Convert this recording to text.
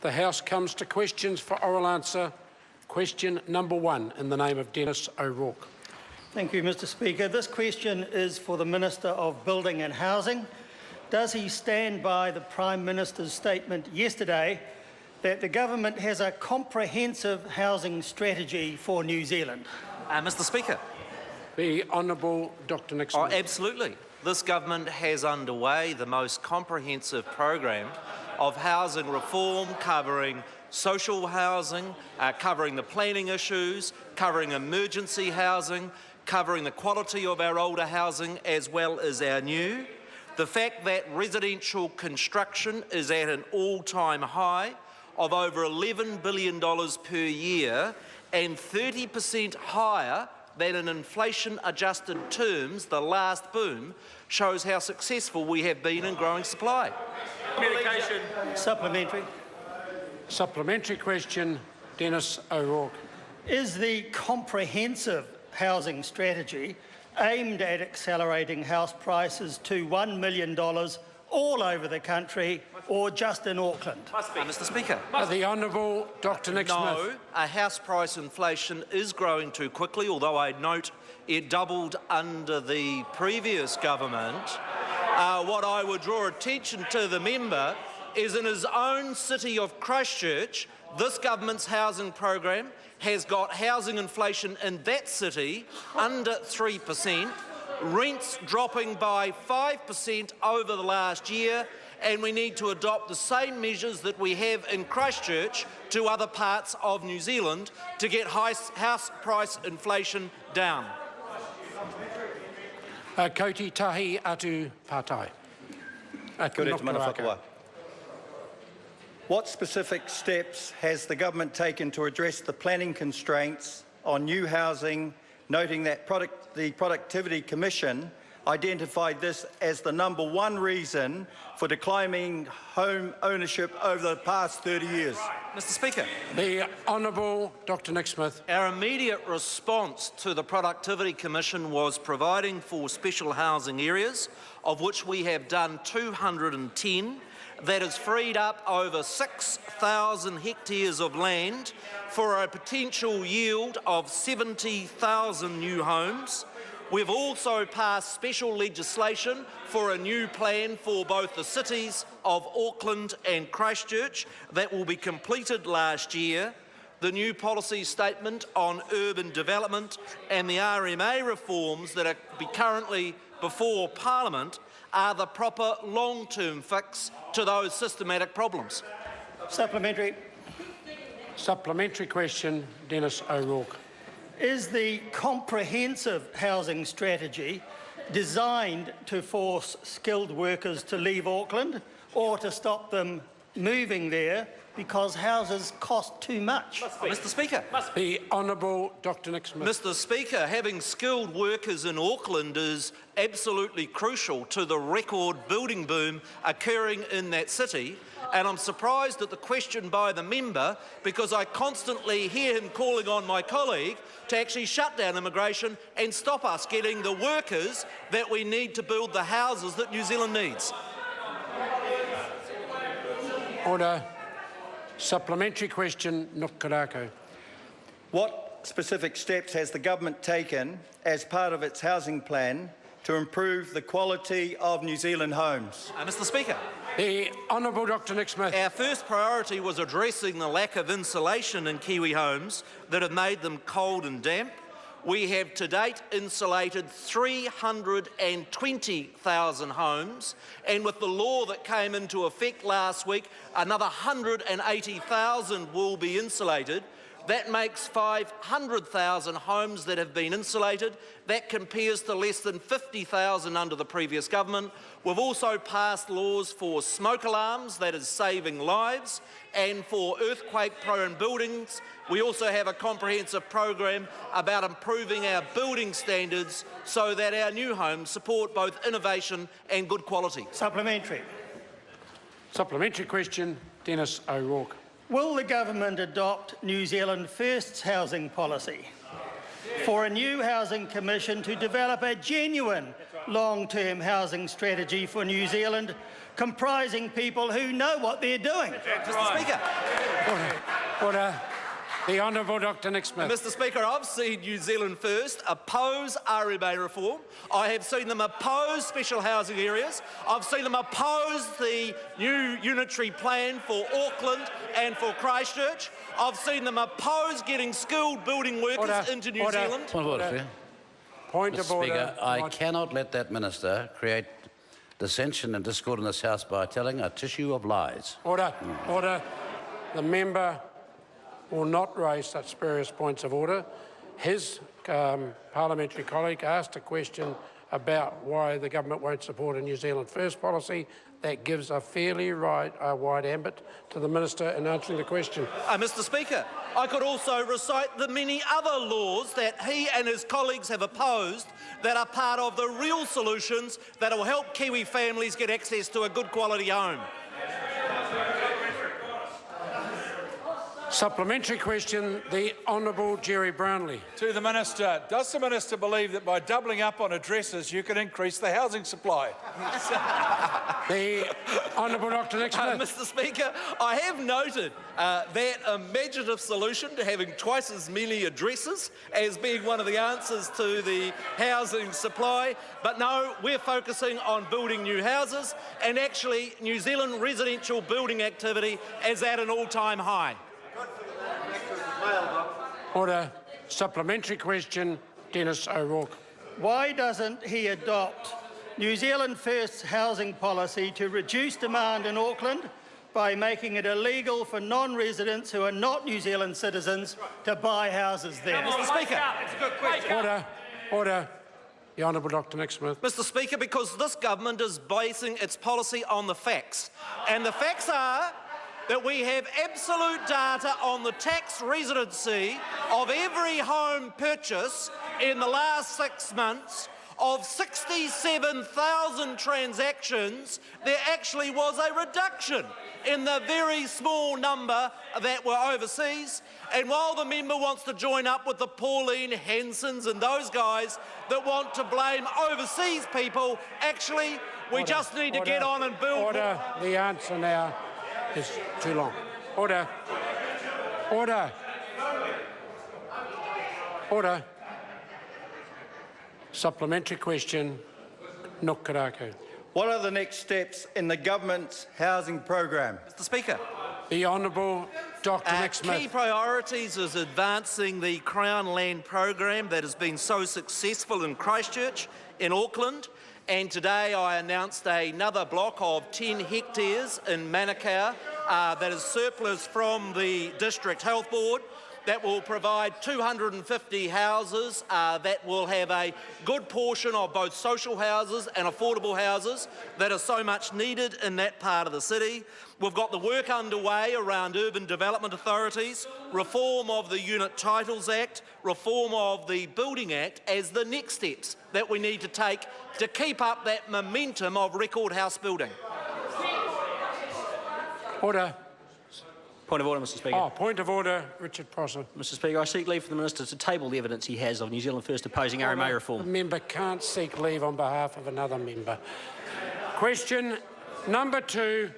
The House comes to questions for oral answer. Question number 1 in the name of Denis O'Rourke. Thank you, Mr Speaker. This question is for the Minister of Building and Housing. Does he stand by the Prime Minister's statement yesterday that the government has a comprehensive housing strategy for New Zealand? Mr Speaker. The Honourable Dr Nick Smith. Absolutely. This government has underway the most comprehensive program of housing reform covering social housing, covering the planning issues, covering emergency housing, covering the quality of our older housing as well as our new. The fact that residential construction is at an all-time high of over $11 billion per year and 30% higher than in inflation-adjusted terms, the last boom, shows how successful we have been in growing supply. Communication. Supplementary. Supplementary question, Denis O'Rourke. Is the comprehensive housing strategy aimed at accelerating house prices to $1 million all over the country or just in Auckland? Mr Speaker. The Honourable Dr Nick Smith. No, house price inflation is growing too quickly, although I note it doubled under the previous government. What I would draw attention to the member is in his own city of Christchurch, this government's housing program has got housing inflation in that city under 3%, rents dropping by 5% over the last year, and we need to adopt the same measures that we have in Christchurch to other parts of New Zealand to get house price inflation down. Koti tahi atu pātai. What specific steps has the government taken to address the planning constraints on new housing, noting that the Productivity Commission identified this as the #1 reason for declining home ownership over the past 30 years? Mr Speaker. The Honourable Dr Nick Smith. Our immediate response to the Productivity Commission was providing for special housing areas, of which we have done 210. That has freed up over 6,000 hectares of land for a potential yield of 70,000 new homes. We've also passed special legislation for a new plan for both the cities of Auckland and Christchurch that will be completed last year. The new policy statement on urban development and the RMA reforms that are currently before Parliament are the proper long-term fix to those systematic problems. Supplementary. Supplementary question, Denis O'Rourke. Is the comprehensive housing strategy designed to force skilled workers to leave Auckland or to stop them moving there because houses cost too much? Mr Speaker. The Honourable Dr Nick Smith. Mr Speaker, having skilled workers in Auckland is absolutely crucial to the record building boom occurring in that city. And I'm surprised at the question by the member because I constantly hear him calling on my colleague to actually shut down immigration and stop us getting the workers that we need to build the houses that New Zealand needs. Order. Supplementary question, Nukarako. What specific steps has the government taken as part of its housing plan to improve the quality of New Zealand homes? Mr Speaker. The Honourable Dr Nick Smith. Our first priority was addressing the lack of insulation in Kiwi homes that have made them cold and damp. We have to date insulated 320,000 homes, and with the law that came into effect last week, another 180,000 will be insulated. That makes 500,000 homes that have been insulated. That compares to less than 50,000 under the previous government. We've also passed laws for smoke alarms, that is saving lives, and for earthquake-prone buildings. We also have a comprehensive program about improving our building standards so that our new homes support both innovation and good quality. Supplementary. Supplementary question, Denis O'Rourke. Will the government adopt New Zealand First's housing policy for a new housing commission to develop a genuine long-term housing strategy for New Zealand comprising people who know what they're doing? Mr Speaker. Order. The Honourable Dr Nick Smith. Mr Speaker, I've seen New Zealand First oppose RMA reform. I have seen them oppose special housing areas. I've seen them oppose the new unitary plan for Auckland and for Christchurch. I've seen them oppose getting skilled building workers into New Zealand. Point of order, Speaker. Point Mr. of order. Speaker, I cannot let that minister create dissension and discord in this House by telling a tissue of lies. Order. Order. The member will not raise such spurious points of order. His parliamentary colleague asked a question about why the government won't support a New Zealand First policy. That gives a fairly wide ambit to the minister in answering the question. Mr Speaker, I could also recite the many other laws that he and his colleagues have opposed that are part of the real solutions that will help Kiwi families get access to a good quality home. Supplementary question, the Honourable Jerry Brownlee. To the Minister, does the Minister believe that by doubling up on addresses you can increase the housing supply? The Honourable Dr Nick Smith. Mr Speaker, I have noted that imaginative solution to having twice as many addresses as being one of the answers to the housing supply. But no, we're focusing on building new houses, and actually New Zealand residential building activity is at an all-time high. Order. Supplementary question, Denis O'Rourke. Why doesn't he adopt New Zealand First's housing policy to reduce demand in Auckland by making it illegal for non-residents who are not New Zealand citizens to buy houses there? Mr Speaker. Order. Order. The Honourable Dr Nick Smith. Mr Speaker, because this government is basing its policy on the facts. And the facts are that we have absolute data on the tax residency of every home purchase in the last 6 months. Of 67,000 transactions, there actually was a reduction in the very small number that were overseas. And while the member wants to join up with the Pauline Hansons and those guys that want to blame overseas people, actually, we just need to get on and build. Order. The answer now is too long. Order. Order. Order. Supplementary question, Nukarako. What are the next steps in the government's housing program? Mr Speaker. The Honourable Dr Nick Key Smith. priorities is advancing the Crown Land program that has been so successful in Christchurch, in Auckland, and today I announced another block of 10 hectares in Manukau that is surplus from the District Health Board that will provide 250 houses that will have a good portion of both social houses and affordable houses that are so much needed in that part of the city. We've got the work underway around urban development authorities, reform of the Unit Titles Act, reform of the Building Act as the next steps that we need to take to keep up that momentum of record house building. Order. Point of order, Mr Speaker. Oh, point of order, Richard Prosser. Mr Speaker, I seek leave for the Minister to table the evidence he has of New Zealand First opposing RMA The reform. member can't seek leave on behalf of another member. Question number 2,